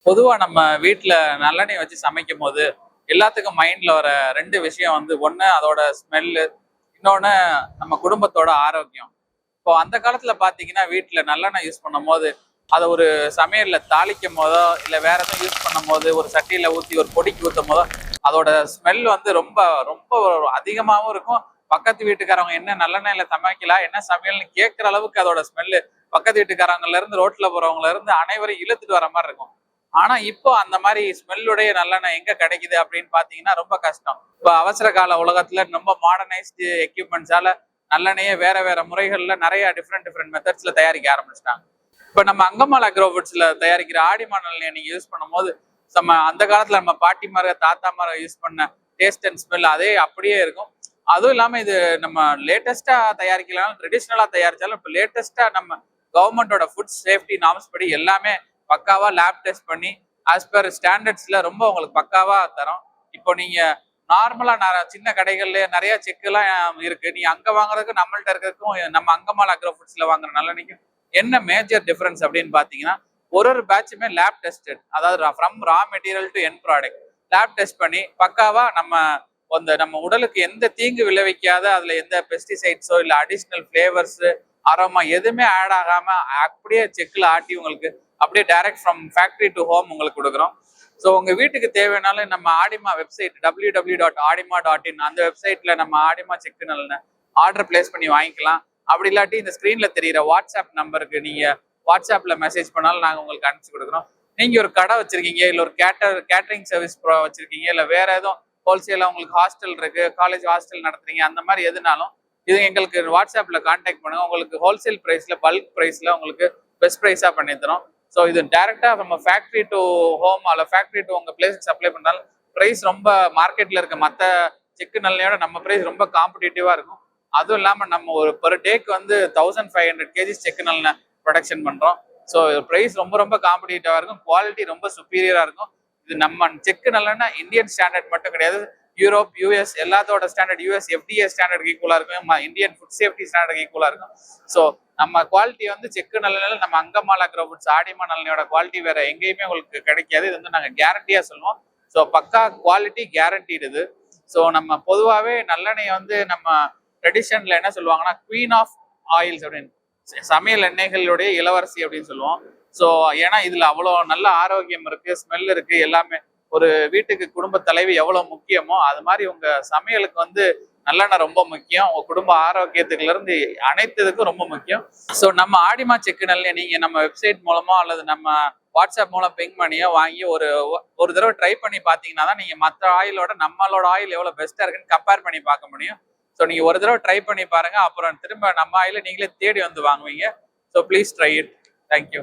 பொதுவா நம்ம வீட்ல நல்லெண்ணெய் வச்சு சமைக்கும் போது எல்லாத்துக்கும் மைண்ட்ல வர 2 விஷயம் வந்து ஒண்ணு அதோட ஸ்மெல்லு, இன்னொன்னு நம்ம குடும்பத்தோட ஆரோக்கியம். இப்போ அந்த காலத்துல பாத்தீங்கன்னா வீட்ல நல்லெண்ணெய் யூஸ் பண்ணும்போது அதை ஒரு சமையல்ல தாளிக்கும் போதோ இல்ல வேற எதுவும் யூஸ் பண்ணும் போது ஒரு சட்டியில ஊத்தி ஒரு பொடிக்கு ஊத்தும் போதோ அதோட ஸ்மெல் வந்து ரொம்ப ரொம்ப அதிகமாகவும் இருக்கும். பக்கத்து வீட்டுக்காரவங்க என்ன நல்லெண்ணெயில சமைக்கலாம் என்ன சமையல்னு கேட்கிற அளவுக்கு அதோட ஸ்மெல்லு பக்கத்து வீட்டுக்காரங்கல இருந்து ரோட்ல போறவங்கல இருந்து அனைவரும் இழுத்துட்டு வர மாதிரி இருக்கும். ஆனா இப்போ அந்த மாதிரி ஸ்மெல்லுடைய நல்லெண்ணெய் எங்க கிடைக்குது அப்படின்னு பாத்தீங்கன்னா ரொம்ப கஷ்டம். இப்போ அவசர கால உலகத்துல ரொம்ப மாடர்னைஸ்டு எக்யூப்மெண்ட்ஸால நல்லெண்ணெயே வேற வேற முறைகள்ல நிறைய டிஃப்ரெண்ட் மெத்தட்ஸ்ல தயாரிக்க ஆரம்பிச்சிட்டாங்க. இப்ப நம்ம அங்கமால் அக்ரோஃபுட்ஸ்ல தயாரிக்கிற ஆடிமா நல்லெண்ணெய் நீங்க யூஸ் பண்ணும்போது நம்ம அந்த காலத்துல நம்ம பாட்டிமார தாத்தாமார யூஸ் பண்ண டேஸ்ட் அண்ட் ஸ்மெல் அதே அப்படியே இருக்கும். அதுவும் இல்லாம இது நம்ம லேட்டஸ்டா தயாரிக்கலாம், ட்ரெடிஷ்னலா தயாரிச்சாலும் இப்ப லேட்டஸ்டா நம்ம கவர்மெண்டோட ஃபுட் சேஃப்டி நார்ம்ஸ் படி எல்லாமே பக்காவா லேப் டெஸ்ட் பண்ணி ஆஸ் பர் ஸ்டாண்டர்ட்ஸ்ல ரொம்ப உங்களுக்கு பக்காவா தரோம். இப்போ நீங்க நார்மலா சின்ன கடைகள்ல நிறைய செக் எல்லாம் இருக்கு. நீ அங்க வாங்குறதுக்கும் நம்மள்ட்ட இருக்கிறதுக்கும் நம்ம அங்கமால் அக்ரோ ஃபுட்ஸ்ல வாங்குற நல்லெண்ணெய்க்கும் என்ன மேஜர் டிஃபரன்ஸ் அப்படின்னு பாத்தீங்கன்னா ஒரு பேட்சுமே லேப் டெஸ்டட், அதாவது from raw material to end product lab test பண்ணி பக்காவா நம்ம உடலுக்கு எந்த தீங்கு விளைவிக்காத அதுல எந்த பெஸ்டிசைட்ஸோ இல்ல அடிஷ்னல் ஃபிளேவர்ஸ் அரோமா எதுவுமே ஆட் ஆகாம அப்படியே செக்ல ஆட்டி உங்களுக்கு அப்படியே direct from factory to home உங்களுக்கு கொடுக்குறோம். ஸோ உங்க வீட்டுக்கு தேவையானாலும் நம்ம ஆடிமா வெப்சைட் www.adima.in அந்த வெப்சைட்ல நம்ம ஆடிமா செக் ஆர்டர் பிளேஸ் பண்ணி வாங்கிக்கலாம். அப்படி இல்லாட்டி இந்த ஸ்கிரீன்ல தெரியுற வாட்ஸ்அப் நம்பருக்கு நீங்க வாட்ஸ்அப்ல மெசேஜ் பண்ணாலும் நாங்க உங்களுக்கு அனுப்பிச்சு கொடுக்குறோம். நீங்க ஒரு கடை வச்சிருக்கீங்க இல்ல ஒரு கேட்டரிங் சர்வீஸ் வச்சிருக்கீங்க இல்ல வேற எதுவும் ஹோல்சேலா உங்களுக்கு ஹாஸ்டல் இருக்கு, காலேஜ் ஹாஸ்டல் நடத்துறீங்க, அந்த மாதிரி எதுனாலும் இது எங்களுக்கு வாட்ஸ்அப்ல கான்டாக்ட் பண்ணுங்க. உங்களுக்கு ஹோல்சேல் பிரைஸ்ல பல்க் பிரைஸ்ல உங்களுக்கு பெஸ்ட் பிரைஸா பண்ணி தரோம். ஸோ இது டைரக்டா நம்ம ஃபேக்டரி டு ஹோம் அல்ல ஃபேக்டரி டு உங்க பிளேஸுக்கு சப்ளை பண்ணாலும் பிரைஸ் ரொம்ப மார்க்கெட்ல இருக்க மற்ற செக்கு நல்லையோட நம்ம பிரைஸ் ரொம்ப காம்படிட்டிவா இருக்கும். அதுவும் இல்லாம நம்ம ஒரு பெர் டேக்கு வந்து 1500 கேஜிஸ் செக்கு நல்லெண்ணெய் ப்ரொடக்ஷன் பண்றோம். ஸோ பிரைஸ் ரொம்ப ரொம்ப காம்படிட்டிவா இருக்கும், குவாலிட்டி ரொம்ப சுப்பீரியரா இருக்கும். இது நம்ம செக்கு நல்லெண்ணெய் இந்தியன் ஸ்டாண்டர்ட் மட்டும் கிடையாது, யூரோப் யூஎஸ் எல்லாத்தோட ஸ்டாண்டர்ட், யூஎஸ் எஃப்டிஏ ஸ்டாண்டர்ட் ஈக்குவலா இருக்கும், இந்தியன் ஃபுட் சேஃப்டி ஸ்டாண்டர்ட் ஈக்குவலா இருக்கும். ஸோ நம்ம குவாலிட்டி வந்து செக்கு நல்லெண்ணெய் நம்ம அங்கமால் அக்ரோ ஃபுட்ஸ் ஆடிமா நல்லெண்ணெயோட குவாலிட்டி வேற எங்கேயுமே உங்களுக்கு கிடைக்காது. இது வந்து நாங்கள் கேரண்டியா சொல்லுவோம். ஸோ பக்கா குவாலிட்டி கேரண்டீடு இது. ஸோ நம்ம பொதுவாகவே நல்லெண்ணெய் வந்து நம்ம ட்ரெடிஷன்ல என்ன சொல்லுவாங்கன்னா குவீன் ஆஃப் ஆயில்ஸ் அப்படின்னு, சமையல் எண்ணெய்களுடைய இளவரசி அப்படின்னு சொல்லுவோம். ஸோ ஏன்னா இதுல அவ்வளோ நல்ல ஆரோக்கியம் இருக்கு, ஸ்மெல் இருக்கு, எல்லாமே ஒரு வீட்டுக்கு குடும்ப தலைவி எவ்வளவு முக்கியமோ அது மாதிரி உங்க சமையலுக்கு வந்து நல்லெண்ணெய் ரொம்ப முக்கியம். உங்க குடும்ப ஆரோக்கியத்துக்குல இருந்து அனைத்துக்கும் ரொம்ப முக்கியம். ஸோ நம்ம ஆடிமா செக்கு நல்லெண்ணெய் நீங்க நம்ம வெப்சைட் மூலமோ அல்லது நம்ம வாட்ஸ்அப் மூலம் பிங் பண்ணியோ வாங்கி ஒரு தடவை ட்ரை பண்ணி பார்த்தீங்கன்னா தான் நீங்க மற்ற ஆயிலோட நம்மளோட ஆயில் எவ்வளவு பெஸ்டா இருக்குன்னு கம்பேர் பண்ணி பார்க்க முடியும். ஸோ நீங்க ஒரு தடவை ட்ரை பண்ணி பாருங்க, அப்புறம் திரும்ப நம்ம ஆயில நீங்களே தேடி வந்து வாங்குவீங்க. So please try it. Thank you.